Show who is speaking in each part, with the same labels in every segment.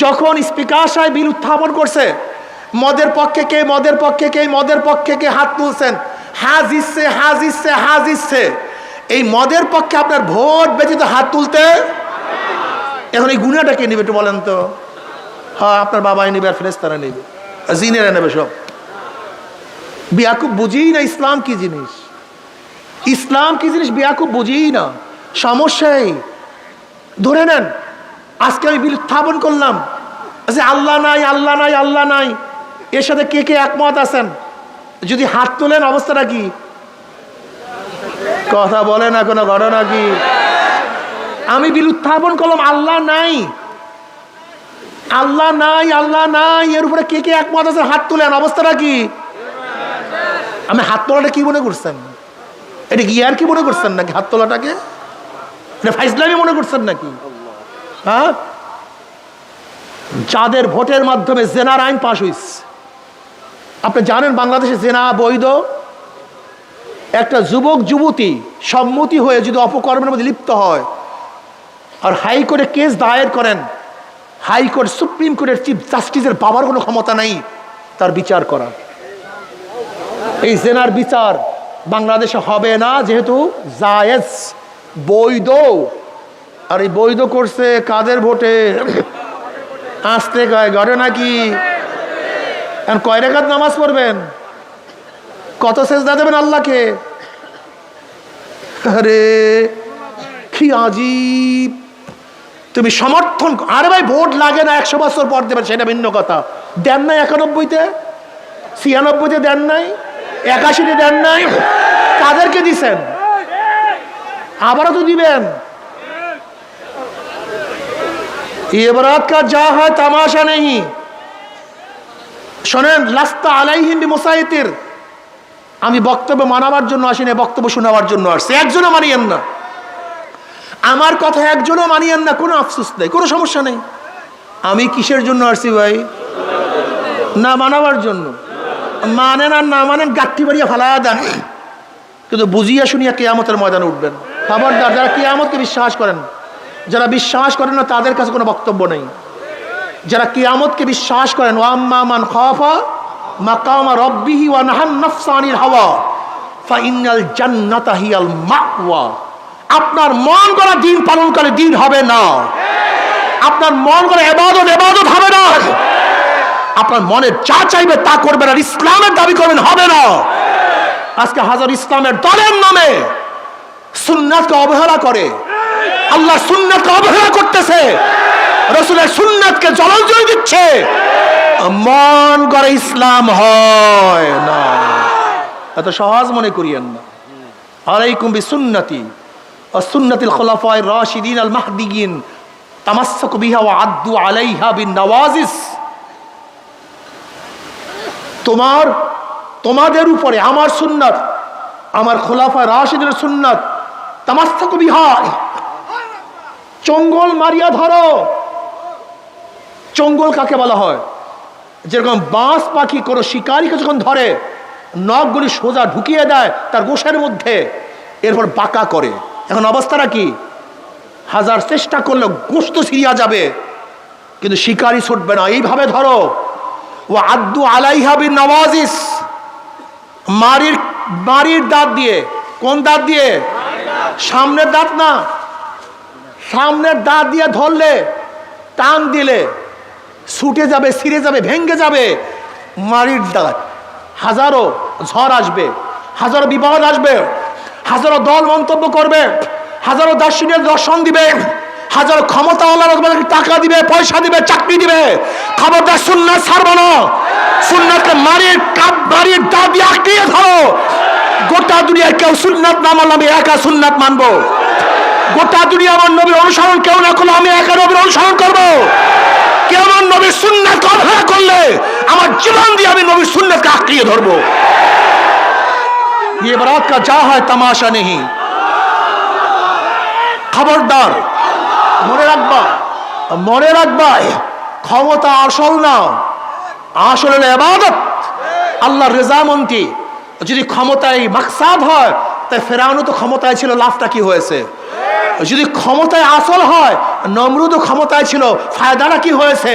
Speaker 1: যখন স্পিকার সাহেব বিল উত্থাপন করছে, মদের পক্ষে কে, মদের পক্ষে কে, মদের পক্ষে কে হাত তুলছেন, হাজিচ্ছে হাজিচ্ছে হাজিচ্ছে। এই মদের পক্ষে আপনার ভোট ব্যতীত হাত তুলতে, এখন এই গুণাটা কে নেবে একটু বলেন তো? হ্যাঁ, আপনার বাবাই নেবে, আর ফেরেশতারা নেবে, জিনেরা নেবে সব। বিয়াকুব বুঝেই না ইসলাম কি জিনিস, ইসলাম কি জিনিস বিয়াকুব বুঝেই না। সমস্যাই ধরে নেন, আজকে আমি বিল উত্থাপন করলাম যে আল্লাহ নাই আল্লাহ নাই আল্লাহ নাই, এর সাথে কে কে একমত আছেন? যদি হাত তোলেন অবস্থাটা কি? কথা বলে না, কোনো ঘটনা কি? আমি বিল উত্থাপন করলাম আল্লাহ নাই আল্লাহ নাই আল্লাহ নাই, এর উপরে কে কে একমত আছেন হাত তোলেন, অবস্থাটা কি? আমি হাত তোলাটা কি মনে করছেন? এটা কি আর কি মনে করছেন নাকি? হাত তোলাটাকে এটা ফাইজলামি মনে করছেন নাকি? হ্যাঁ, যাদের ভোটের মাধ্যমে জেনার আইন পাশ হয়েছে, আপনি জানেন বাংলাদেশে জেনা বৈধ। একটা যুবক যুবতী সম্মতি হয়ে যদি অপকর্মের মধ্যে লিপ্ত হয় আর হাইকোর্টে কেস দায়ের করেন, হাইকোর্ট সুপ্রিম কোর্টের চিফ জাস্টিসের বাবার কোনো ক্ষমতা নাই তার বিচার করা। এই জেনার বিচার বাংলাদেশে হবে না, যেহেতু জায়েজ বৈধ। আর এই বৈধ করছে কাদের ভোটে? আসতে কয় ঘরে নাকি? কয় রাকাত নামাজ পড়বেন? কত সেজদা দেবেন আল্লাহকে? আরে কি আজীব! তুমি সমর্থন, আরে ভাই ভোট লাগে না, 100 বছর পর দেবেন সেটা ভিন্ন কথা। দেন নাই 91-তে, 96-তে দেন নাই, 81-তে দেন নাই, কাদেরকে দিছেন? আবারও তো দিবেন। ইবারাত কা যা হয় তামাশা নেই। শোনেন, লাস্তা আলাইহিম বিমুসাইতির, আমি বক্তব্য মানাবার জন্য আসি না, বক্তব্য শোনাবার জন্য আসছি। একজনও মানিয়েন না আমার কথা, একজনও মানিয়েন না, কোনো আফসোস নেই, কোনো সমস্যা নেই। আমি কিসের জন্য আসছি ভাই? না মানাবার জন্য। মানেন আর না মানেন, গাঠি বাড়িয়া ফালা দেন, কিন্তু বুঝিয়া শুনিয়া কিয়ামতের ময়দানে উঠবেন। খবরদার, যারা কিয়ামতকে বিশ্বাস করেন, যারা বিশ্বাস করেন না তাদের কাছে কোনো বক্তব্য নেই। যারা কিয়ামতকে বিশ্বাস করেন, ওয়া আম্মা মান খাফা মাকামা রাব্বিহি ওয়া নাহান নাফসা আনিল হাওয়া ফাইনাল জান্নাতা হিয়াল মাওয়া। আপনার মন করা দিন পালন করে দিন হবে না, আপনার মন করে ইবাদত হবে না, আপনার মনে যা চাইবে তা করবেন আর ইসলামের দাবি করবেন, হবে না। আজকে হাজার ইসলামের দলের নামে সুন্নাতকে অবহেলা করে, আল্লাহ সুন্নাতকে অবহেলা করতেছে, রাসূলের সুন্নাতকে জলাঞ্জলি দিচ্ছে, মন করে ইসলাম হয় না। এত সহজ মনে করিয়েন না। আলাইকুম বিসুন্নতি ওয়া সুন্নাতিল খুলাফায়ে রাশিদিন আল মাহদিয়িন তামাসসাকু বিহা ওয়া আদ্দু আলাইহা বিন নওয়াজিস। তোমাদের উপরে আমার সুন্নাত, আমার খুলাফায়ে রাশিদিনের সুন্নাত, তামাসসাকু বিহা, চঙ্গল মারিয়া ধরো। চঙ্গল কাকে বলা হয়? যেরকম বাঁশ পাখি কোনো শিকারীকে যখন ধরে নখগুলি সোজা ঢুকিয়ে দেয় তার গোশের মধ্যে, এরপর বাঁকা করে। এখন অবস্থাটা কি? হাজার চেষ্টা করলে গোশত ছিঁড়িয়া যাবে, কিন্তু শিকারী ছুটবে না। এইভাবে ধরো। ও আদ্দু আলাইহা বিন নওয়াজিস, মারির দাঁত দিয়ে। কোন দাঁত দিয়ে? সামনের দাঁত না, সামনের দাঁত দিয়ে ধরলে, টান দিলে ছুটে যাবে, ছিঁড়ে যাবে, ভেঙ্গে যাবে। মারির দাঁত, হাজারো ঝড় আসবে, হাজারো বিপদ আসবে, হাজারো দল মন্তব্য করবে, হাজারো দার্শনিক দর্শন দিবে, হাজারো ক্ষমতাওয়ালারা টাকা দিবে, পয়সা দিবে, চাকরি দিবে। খবরদার সুন্নাত ছাড়বো না। সুন্নাতকে মারির দাঁত দিয়ে আঁকড়িয়ে ধরো। গোটা দুনিয়ায় কেউ সুন্নাত না মানলে আমি একা সুন্নাত মানবো। গোটা দুনিয়া আমার নবীর অনুসরণ কেউ না করলে আমি একা নবীর অনুসরণ করবো। কেউ আমার নবীর সুন্নাতকে অবহেলা করলে আমার জীবন দিয়ে আমি নবীর সুন্নাতকে আঁকড়িয়ে ধরবো। ये बारात का जा है तमाशा नहीं। খবরদার, মনে রাখবা ক্ষমতা আসল না, আসল হলো ইবাদত, আল্লাহর রেজামন্দি। যদি ক্ষমতায় মাকসাদ হয়, তাই ফেরাউনও তো ক্ষমতায় ছিল, লাভটা কি হয়েছে? যদি ক্ষমতায় আসল হয়, নমরুদও ক্ষমতায় ছিল, ফায়দাটা কি হয়েছে?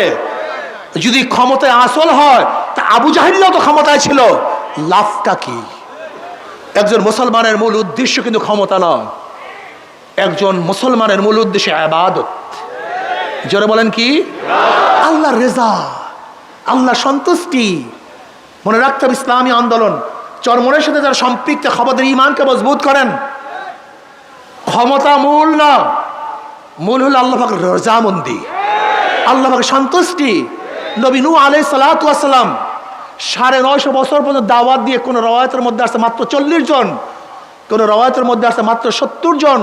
Speaker 1: যদি ক্ষমতায় আসল হয় তা আবু জাহেলও তো ক্ষমতায় ছিল, লাভটা কি? একজন মুসলমানের মূল উদ্দেশ্য কিন্তু ক্ষমতা নয়, একজন মুসলমানের মূল উদ্দেশ্য ইবাদত। জোরে বলেন কি? আল্লাহর রেজা, আল্লাহ সন্তুষ্টি। মনে রাখতে হবে, ইসলামী আন্দোলন চরমনের সাথে যারা সম্পৃক্ত, খবরদের ইমানকে মজবুত করেন। ক্ষমতা মূল না, মূল হলো আল্লাহ পাকের রজামন্দি, আল্লাহ পাকের সন্তুষ্টি। নবী নূহ আলাইহিস সালাতু ওয়াস সালাম 950 বছর পর্যন্ত দাওয়াত দিয়ে কোন রওয়ায়াতের মধ্যে আসছে মাত্র 40 জন, কোন রওয়ায়াতের মধ্যে আসছে মাত্র 70 জন,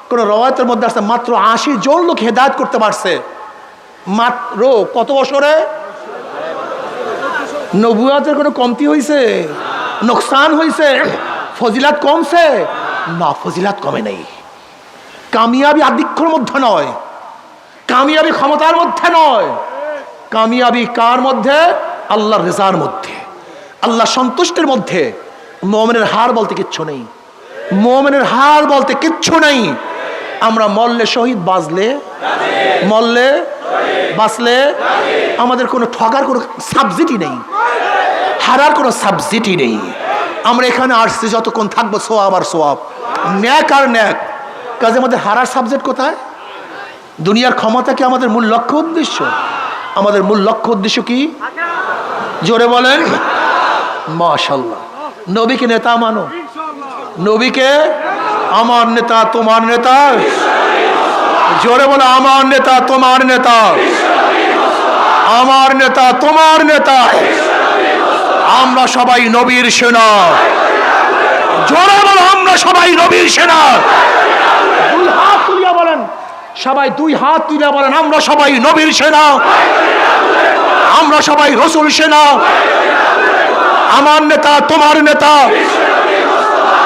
Speaker 1: কোন রওয়ায়াতের মধ্যে আসছে মাত্র 80 জন লোক হেদায়েত করতে পারছে। মাত্র কত বছরে? নবুয়তের কোনো কমতি হয়েছে? নোকসান হয়েছে? ফজিলাত কমছে? না, ফজিলাত কমে নেই। কামিয়াবি আধিক্যের মধ্যে নয়, কামিয়াবি ক্ষমতার মধ্যে নয়, কামিয়াবি কার মধ্যে? আল্লাহর রেজার মধ্যে, আল্লাহ সন্তুষ্টির মধ্যে। মুমিনের হার বলতে কিচ্ছু নেই, মুমিনের হার বলতে কিচ্ছু নেই। আমরা মরলে শহীদ, বাঁচলে মরলে বাঁচলে আমাদের কোনো ঠগার কোনো সাবজেক্টই নেই, হারার কোনো সাবজেক্টই নেই। আমরা এখানে আসছি যতক্ষণ থাকবো সোয়াব আর সোয়াব, ন্যাক আর ন্যাক। কাজে আমাদের হারার সাবজেক্ট কোথায়? দুনিয়ার ক্ষমতা কি আমাদের মূল লক্ষ্য উদ্দেশ্য? আমাদের মূল লক্ষ্য উদ্দেশ্য কি? জোরে বলেন মাশাআল্লাহ। নবীকে নেতা মানো, নবীকে আমার নেতা তোমার নেতা। জোরে বলে আমার নেতা তোমার নেতা, আমার নেতা তোমার নেতা। আমরা সবাই নবীর সেনা। জোরে বলো আমরা সবাই নবীর সেনা। দুই হাত তুলিয়া বলেন, সবাই দুই হাত তুলিয়া বলেন আমরা সবাই নবীর সেনা, আমরা সবাই রসুল সেনা। আমার নেতা তোমার নেতা।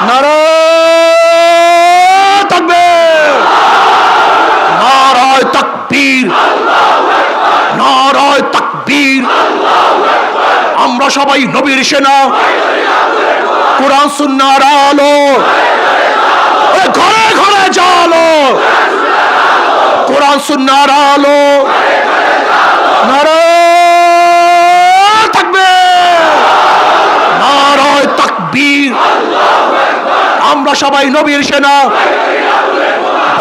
Speaker 1: নারায়ে তাকবীর, নারায়ে তাকবীর, নারায়ে তাকবীর। আমরা সবাই নবীর সেনা। কোরআন সুন্নাহর আলো ঘরে ঘরে জ্বালো, কোরআন সুন্নাহর আলো। নারায়ে তাকবীর, নারায়ে তাকবীর। আমরা সবাই নবীর সেনা,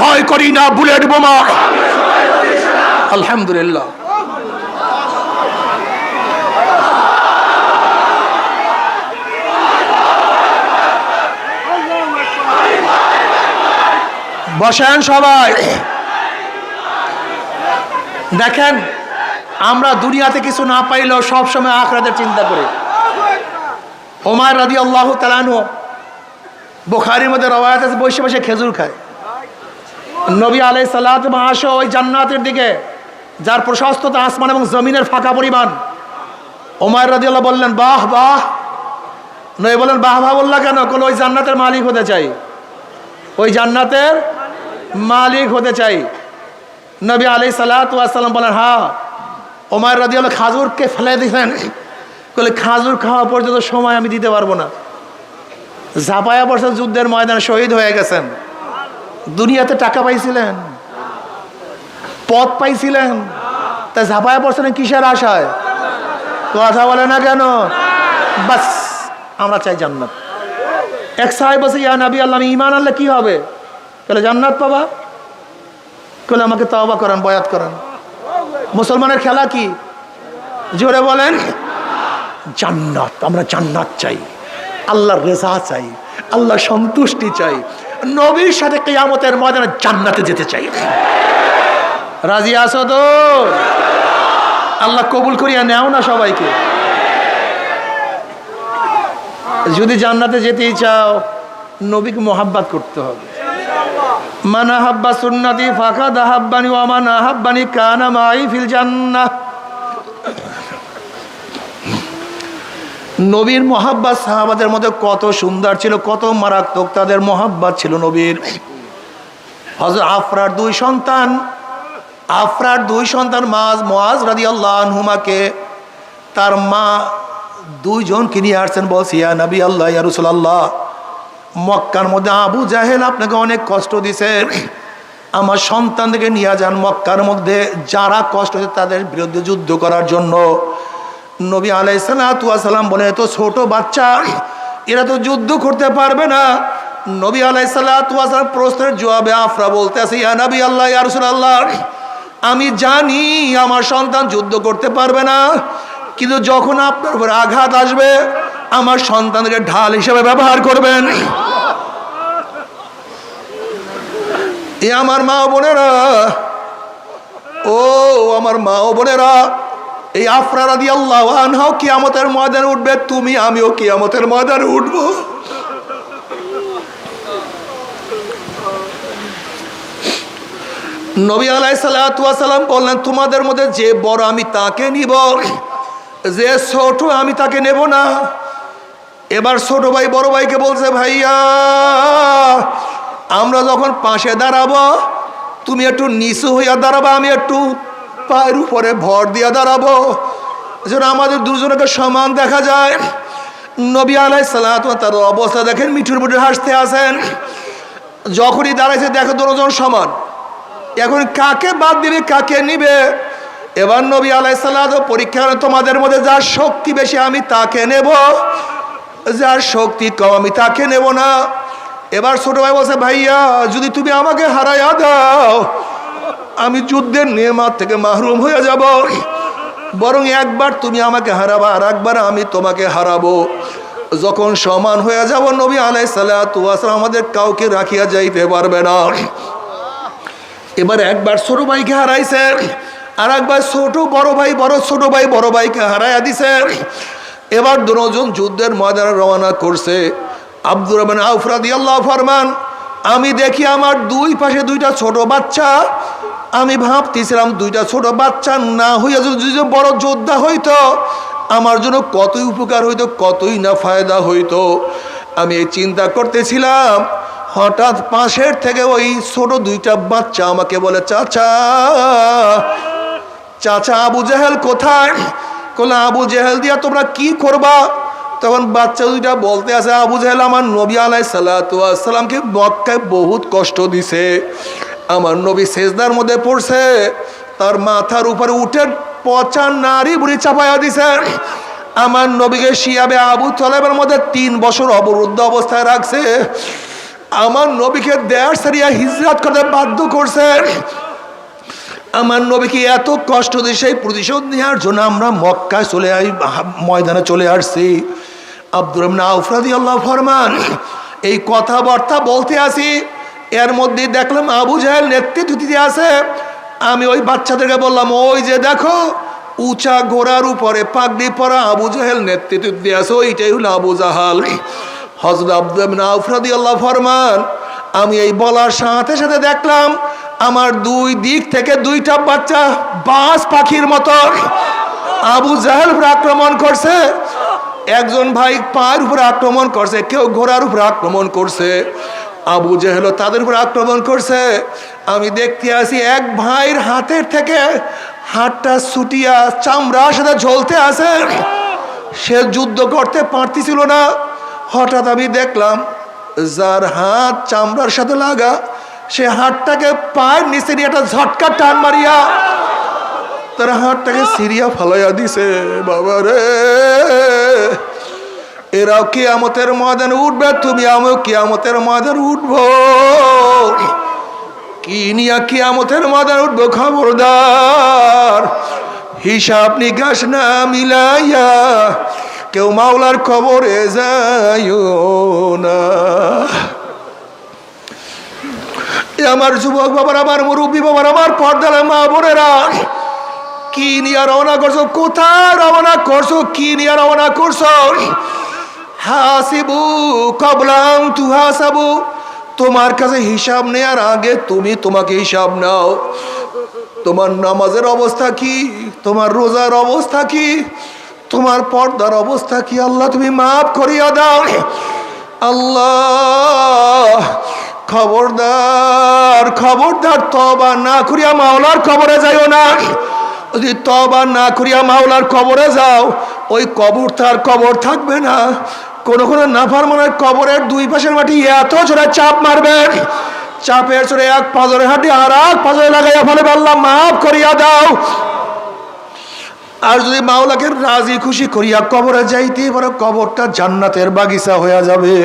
Speaker 1: ভয় করি না বুলেট বোমা। আলহামদুলিল্লাহ। বসেন সবাই। দেখেন, আমরা দুনিয়াতে কিছু না পাইলেও সবসময় আখিরাতের চিন্তা করি। ওমর রাদিয়াল্লাহু তাআলা আনহু, বুখারীর মধ্যে রওয়ায়াত আছে, বসে বসে খেজুর খায়। নবী আলাইহিস সালাতু ওয়া সালাম ওই জান্নাতের দিকে, যার প্রশস্ততা আসমান এবং জমিনের ফাঁকা পরিমাণ। ওমর রাদিয়াল্লাহু বললেন বাহ বাহ। নবী বলেন বাহ বাহ বললা কেন? কোন ওই জান্নাতের মালিক হতে চাই, ওই জান্নাতের মালিক হতে চাই। নবী আলাইহিস সালাতু ওয়া সালাম বলেন হ্যাঁ। ওমর রাদিয়াল্লাহু খাজুরকে ফেলে দিলেন, বলে খাজুর খাওয়া পর্যন্ত সময় আমি দিতে পারবো না। ঝাঁপায়া পড়ছেন, যুদ্ধের ময়দানে শহীদ হয়ে গেছেন। দুনিয়াতে টাকা পাইছিলেন, পদ পাইছিলেন, তা ঝাঁপায়া পড়ছেন কিসের আশায়? কথা বলে না কেন? বাস আমরা চাই জান্নাত। এক সাহেব বলছে ইয়া নবী আল্লাহ, আমি ঈমান আনলে কি হবে? বলে জান্নাত পাবা। বলে আমাকে তওবা করান, বয়াত করান। মুসলমানের খেলা কি? জোরে বলেন জান্নাত। আমরা জান্নাত চাই, আল্লাহর রেজা চাই, আল্লাহর সন্তুষ্টি চাই, নবীর সাথে কিয়ামতের ময়দানে জান্নাতে যেতে চাই। রাজি আছো তো? আল্লাহ কবুল করিয়া নেও না সবাইকে। যদি জান্নাতে যেতেই চাও, নবীকে মোহাব্বত করতে হবে। মান আহাব্বা সুন্নতি ফাকাদ আহাব্বানি ওয়া মান আহাব্বানি কানা মাই ফিল জান্নাহ। নবীর মোহাব্বত সাহাবাদের মধ্যে কত সুন্দর ছিল, কত মারাত্মক তাদের মোহাব্বত ছিল নবীর। হযরত আফরার দুই সন্তান মুআজ রাদিয়াল্লাহু আনহুমাকে তার মা দুইজনকে নিয়ে আসছেন, বলছে ইয়া নবী আল্লাহ, ইয়া রাসূলুল্লাহ, মক্কার মধ্যে আবু জাহেল আপনাকে অনেক কষ্ট দিছে, আমার সন্তানদেরকে নিয়ে যান মক্কার মধ্যে, যারা কষ্ট হচ্ছে তাদের বিরুদ্ধে যুদ্ধ করার জন্য। নবী আলাইহিস সালাতু ওয়াস সালাম বলে, তো ছোট বাচ্চা, এরা তো যুদ্ধ করতে পারবে না। নবী আলাইহিস সালাতু ওয়াস সালাম প্রশ্নের জবাবে আফরা বলতে আছে, ইয়া নবী আল্লাহ, ইয়া রাসূলুল্লাহ, আমি জানি আমার সন্তান যুদ্ধ করতে পারবে না, কিন্তু যখন আপনার উপর আঘাত আসবে আমার সন্তানকে ঢাল হিসেবে ব্যবহার করবেন। এ আমার মা বোনেরা, ও আমার মা ও বোনেরা, এই আফরা রাদিয়াল্লাহু আনহা কিয়ামতের ময়দানে উঠবে, তুমি আমিও কিয়ামতের ময়দানে উঠব। নবী আলাইহিস সালাতু ওয়াস সালাম বললেন, তোমাদের মধ্যে যে বড় আমি তাকে নিব, যে ছোট আমি তাকে নেব না। এবার ছোট ভাই বড় ভাইকে বলছে, ভাইয়া আমরা যখন পাশে দাঁড়াবো তুমি একটু নিচু হইয়া দাঁড়াবো, আমি একটু পায়ের উপরে ভর দিয়া দাঁড়াবো, যেন আমাদের দুজনকে সমান দেখা যায়। নবী আলাইহিস সালাতু ওয়াস সালাম তার অবস্থা দেখেন, মিঠুর মুঠে হাসতে আছেন। যখনই দাঁড়াইছে দেখো দুজন সমান, এখন কাকে বাদ দিবে কাকে নিবে? এবার নবী আলাইহিস সালাতু পরীক্ষা করে, তোমাদের মধ্যে যার শক্তি বেশি আমি তাকে নেব, যার শক্তি কম আমি তাকে নেব না। এবার ছোট ভাই বলছে, ভাইয়া যদি তুমি আমাকে হারাইয়া দাও আমি যুদ্ধের নেয়ামত থেকে মাহরুম হয়ে যাব, বরং একবার তুমি আমাকে হারাবা আর একবার আমি তোমাকে হারাবো। যখন সমান হয়ে যাব নবী আলাইহিস সালাতু ওয়াস সালাম আমাদের কাউকে রাখিয়া যাইতে পারবে না। এবার একবার ছোট ভাইকে হারাইছে, আর একবার ছোট বড় ভাই ছোট ভাই বড় ভাইকে হারাইয়া দিছে। এবার দুজন যুদ্ধের ময়দানে রওনা করছে। আব্দুর রহমান আউফ রাদিয়াল্লাহু ফরমান, আমি দেখি আমার দুই পাশে দুইটা ছোট বাচ্চা, আমি ভাবতেছিলাম দুইটা ছোট বাচ্চা না হইয়া যদি বড় যোদ্ধা হইতো আমার জন্য কতই উপকার হইতো, কতই না ফায়দা হইতো। আমি এই চিন্তা করতেছিলাম, হঠাৎ পাশের থেকে ওই ছোট দুইটা বাচ্চা আমাকে বলে, চাচা চাচা আবু জেহেল কোথায়? বলে, আবু জেহেল দিয়া তোমরা কি করবা? তখন বাচ্চা দুইটা বলতে আছে, আবু জেহেল আমার নবী আলাইহিস সালাতু ওয়াস সালামকে মক্কায় বহুত কষ্ট দিছে, আমার নবী সেজদার মধ্যে পড়ছে, তার মাথার উপরে উঠে পচা নারী বুড়ি চাপাইয়া দিছে, আমার নবীকে শিয়াবে আবু তালেবের মধ্যে 3 বছর অবরুদ্ধ অবস্থায় রাখছে, আমার নবীকে দেশ ছাড়িয়া হিজরত করতে বাধ্য করছে, আমার নবীকে এত কষ্ট দিয়ে সেই প্রতিশোধ নেওয়ার জন্য আমরা মক্কায় ময়দানে চলে আসছি। আব্দুর রহমান আউফ রাদিয়াল্লাহু ফরমান, এই কথাবার্তা বলতে আসি, এর মধ্যে দেখলাম আবু জেহেল নেতৃত্ব দিতে আছে। আমি ওই বাচ্চাদেরকে বললাম, ওই যে দেখো উঁচা ঘোড়ার উপরে পাগড়ি পরা আবু জেহেল নেতৃত্ব দিয়ে আছে, ওইটাই হলো আবু জাহাল। হযরত আব্দুর রহমান আউফ রাদিয়াল্লাহু ফরমান, আমি এই বলার সাথে সাথে দেখলাম আমার দুই দিক থেকে দুইটা বাচ্চা বাজ পাখির মতো আবু জাহেল উপর আক্রমণ করছে। একজন ভাই পায়ের উপরে আক্রমণ করছে, কেউ ঘোড়ার উপরে আক্রমণ করছে, আবু জেহেল তাদের উপর আক্রমণ করছে। আমি দেখতে আসি এক ভাইয়ের হাতের থেকে হাতটা ছুটিয়া চামড়ার সাথে ঝলতে আছে, সে যুদ্ধ করতে পারতেছিল না। হঠাৎ আমি দেখলাম যার হাত চামড়ার সাথে লাগা, সে হাতটাকে পায়ের নিচে নিয়ে একটা ঝটকা টান মারিয়া তার হাতটাকে সিরিয়া ফালাইয়া দিছে। বাবা রে, এরাও কিয়ামতের ময়দানে উঠবে, তুমি আমিও কিয়ামতের ময়দানে উঠবো। কি নিয়া কিয়ামতের ময়দানে উঠবো? খবরদার হিসাব নিকাশ না মিলাইয়া কেউ মাওলার কবরে যাইও না। আমার যুবক বাবার, আমার মুরব্বী বাবার, আমার পর্দার মা বোনেরা, কি নিয়ে রওনা করছো? কোথায় রওনা করছো? কি নিয়ে রওনা করছো? হাসিবু কবলাম তুহাসাবু, তোমার কাছে হিসাব নেওয়ার আগে তুমি তোমাকে হিসাব নাও। তোমার নামাজের অবস্থা কি? তোমার রোজার অবস্থা কি? তোমার পর্দার অবস্থা কি? আল্লাহ তুমি মাফ করিয়া দাও। আল্লাহ খবরদার খবরদার, তওবা না করিয়া মাওলার কবরে যাইও না। যদি তওবা না করিয়া মাওলার কবরে যাও, ওই কবর তার কবর থাকবে না। কোন কোন নাফরমানের কবরের দুই পাশের মাটি এত জোরে চাপ মারবে, চাপের চড়ে এক পাজরে হাঁটি আর এক পাজরে লাগাইয়া ফলে আল্লাহ মাফ করিয়া দাও। আর যদি মাওলাকে রাজি খুশি করিয়া কবরে যাইতে পারো, কবরটা জান্নাতের বাগিচা হয়ে যাবে।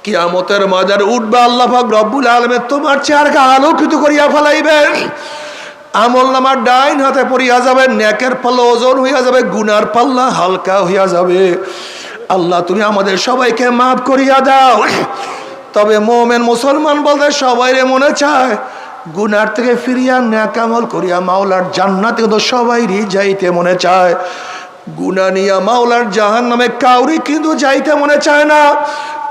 Speaker 1: কিয়ামতের ময়দানে উঠবে আল্লাহ পাক রব্বুল আলামিন তোমার চেহারাকে আলোকিত করিয়া ফেলাইবেন। আমল নামার ডাইন হাতে পড়িয়া যাবে, নেকের পাল্লা ওজন হইয়া যাবে, গুনার পাল্লা হালকা হইয়া যাবে। আল্লাহ তুমি আমাদের সবাইকে মাফ করিয়া দাও। তবে মোমেন মুসলমান বলতে সবাই মনে চায় গুনার থেকে ফিরিয়া নেক আমল করিয়া মাওলার জান্নাতে তো সবাইরই যাইতে মনে চায়। গুনাহ নিয়া মাওলার জাহান্নামে কাউরি কিন্তু যাইতে মনে চায় না।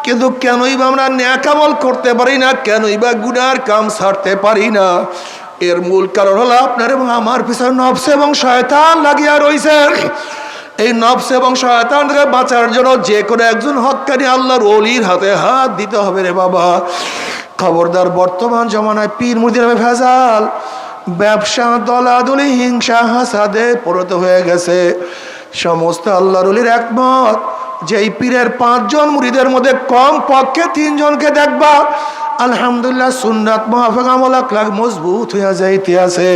Speaker 1: কিন্তু কেনই বা আমরা নেক আমল করতে পারি না, কেনই বা গুনার কাম ছাড়তে পারি না? এর মূল কারণ হলো আপনার এবং আমার পিছনে নফস এবং শয়তান লাগিয়া রয়েছে। এই নফস এবং শয়তান থেকে বাঁচার জন্য যে কোনো একজন হক্কানি আল্লাহর ওলির হাতে হাত দিতে হবে রে বাবা। খবরদার, বর্তমান জমানায় পীর মুরিদের নামে ভেজাল, ব্যবসা, দলাদলি, হিংসা, হাসাদে পরিণত হয়ে গেছে। সমস্ত আল্লাহর ওলির একমত যে এই পীরের 5 জন মুরিদের মধ্যে কম পক্ষে 3 জনকে দেখবা আলহামদুলিল্লাহ সুন্নাত মুআফাক আমল আখলাক মজবুত হইয়া যাইতে আছে,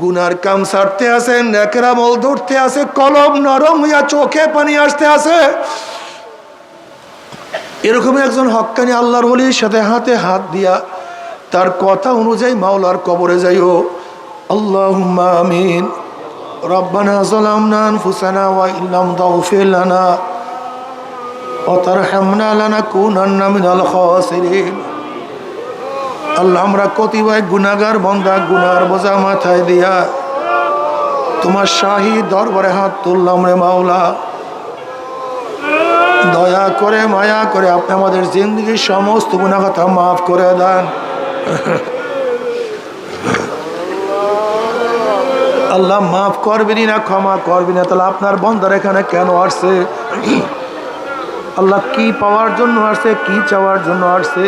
Speaker 1: গুনার কাম ছাড়তে আছে, নেকের আমল ধরতে আছে, কলম নরম হইয়া চোখে পানি আসতে আছে। এরকম একজন হক্কানি আল্লাহর ওলির সাথে হাতে হাত দিয়া তার কথা অনুযায়ী মাওলার কবরে যাইও। আল্লাহুম্মা আমিন। রব্বানা যালামনা আনফুসানা ওয়া ইল্লাম তাগফির লানা ওয়া তারহামনা লানাকুনান্না মিনাল খাসিরিন। আল্লাহ, আমরা কতিপয় গুনাহগার বান্দা গুনার বোঝা মাথায় দিয়া তোমার শাহী দরবারে হাত তুললাম রে মাওলা। দয়া করে মায়া করে আপনি আমাদের জিন্দগির সমস্ত গুনাহ কথা মাফ করে দেন। আল্লাহ মাফ করবেনি না, ক্ষমা করবি না, তাহলে আপনার বন্দার এখানে কেন আসছে? আল্লাহ কি পাওয়ার জন্য আসছে, কি চাওয়ার জন্য আসছে?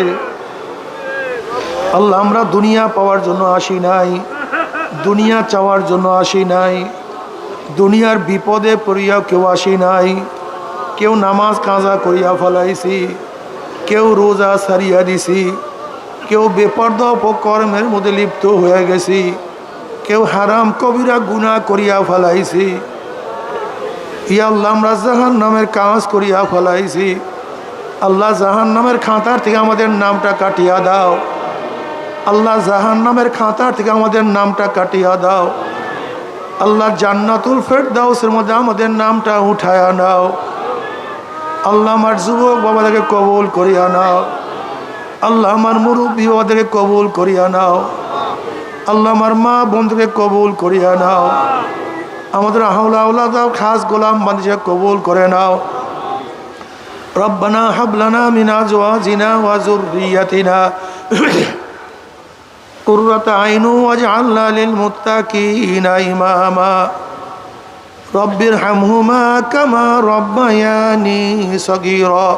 Speaker 1: আল্লাহ, আমরা দুনিয়া পাওয়ার জন্য আসি নাই, দুনিয়া চাওয়ার জন্য আসি নাই, দুনিয়ার বিপদে পড়িয়া কেউ আসি নাই। কেউ নামাজ কাজা করিয়া ফেলাইছি, কেউ রোজা সারিয়া দিছি, কেউ বেপরদা অপকর্মের মধ্যে লিপ্ত হয়ে গেছি, কেউ হারাম কবিরা গুনাহ করিয়া ফেলাইছি। ইয়া আল্লাহ, আমরা জাহান্নামের কাজ করিয়া ফেলাইছি। আল্লাহ, জাহান্নামের খাতার থেকে আমাদের নামটা কাটিয়া দাও। আল্লাহ, জাহান্নামের খাতার থেকে আমাদের নামটা কাটিয়া দাও। আল্লাহ, জান্নাতুল ফেরদাউসের মধ্যে আমাদের নামটা উঠায়া নাও। আল্লাহ, আমার যুবক বাবাদেরকে কবুল করিয়া নাও। আল্লাহ, আমার মুরব্বী বাবাদেরকে কবুল করিয়া নাও। আল্লাহ, আমার মা বন্ধুকে কবুল করিয়া নাও। আমাদের হাওলা আওলাদ খাস গোলাম বান্দিকে কবুল করে নাও। রব্বানা হাব লানা মিন আজওয়াজিনা ওয়া যুররিয়াতিনা কুররাতা আইনু ওয়াজআলনা লিল মুত্তাকিনা ইমামা। রব্বির হামহুমা কামা রব্বায়ানি সগীরা।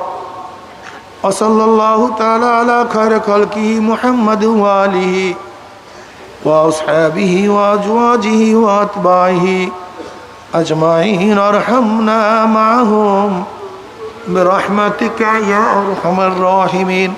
Speaker 1: ওয়া সাল্লাল্লাহু তাআলা আলা খায়রি খালকিহি মুহাম্মাদ ওয়া আলিহি ওয়া আসহাবিহি ওয়া আজওয়াজিহি ওয়া আতবাইহি আজমাইন। আরহামনা মাআহুম বিরহমাতিকা ইয়া আরহামার রাহিমিন।